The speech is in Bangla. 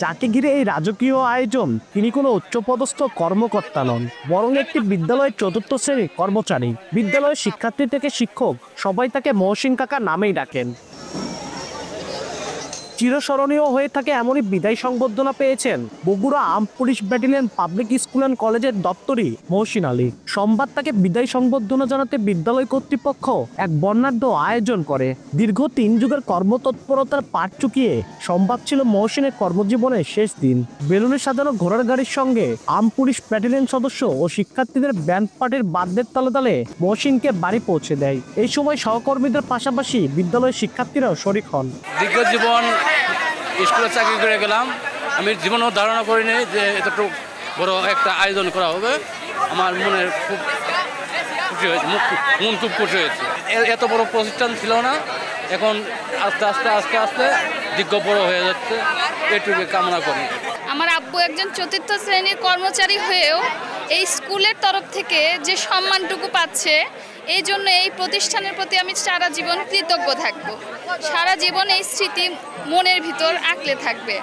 যাকে ঘিরে এই রাজকীয় আয়োজন তিনি কোনো উচ্চপদস্থ কর্মকর্তা নন, বরং একটি বিদ্যালয়ের চতুর্থ শ্রেণীর কর্মচারী। বিদ্যালয়ের শিক্ষার্থী থেকে শিক্ষক সবাই তাকে মহসিন কাকা নামেই ডাকেন। চিরস্মরণীয় হয়ে থাকে এমনই বিদায় সংবর্ধনা পেয়েছেন Bogura armed police battalion public school and কলেজের দপ্তরি মহসিন আলী। সোমবার তাকে বিদায় সংবর্ধনা জানাতে বিদ্যালয় কর্তৃপক্ষ এক বর্ণাঢ্য আয়োজন করে। দীর্ঘ 3 যুগের কর্মতৎপরতার পাট চুকিয়ে সোমবার ছিল মহসিনের কর্মজীবনের শেষ দিন। বেলুনে সাজানো ঘোড়ার গাড়ির সঙ্গে আর্মড পুলিশ ব্যাটালিয়ন সদস্য ও শিক্ষার্থীদের ব্যান্ড পার্টির বাদ্যের তালে তালে মহসিনকে বাড়ি পৌঁছে দেয়। এই সময় সহকর্মীদের পাশাপাশি বিদ্যালয়ের শিক্ষার্থীরাও শরিক হন। দীর্ঘ জীবন স্কুলে চাকরি করে গেলাম, আমি জীবনেও ধারণা করিনি যে এতটুকু বড় একটা আয়োজন করা হবে। আমার মনের খুব খুশি হয়েছে, মন খুব খুশি হয়েছে। এত বড় প্রতিষ্ঠান ছিল না, এখন আস্তে আস্তে আস্তে আস্তে দীর্ঘ বড় হয়ে যাচ্ছে, এটুকু কামনা করি। আমার আব্বু একজন চতুর্থ শ্রেণীর কর্মচারী হয়েও এই স্কুলের তরফ থেকে যে সম্মানটুকু পাচ্ছে, এই জন্য এই প্রতিষ্ঠানের প্রতি আমি সারা জীবন কৃতজ্ঞ থাকব। সারা জীবন এই স্মৃতি মনের ভিতর আঁকড়ে থাকবে।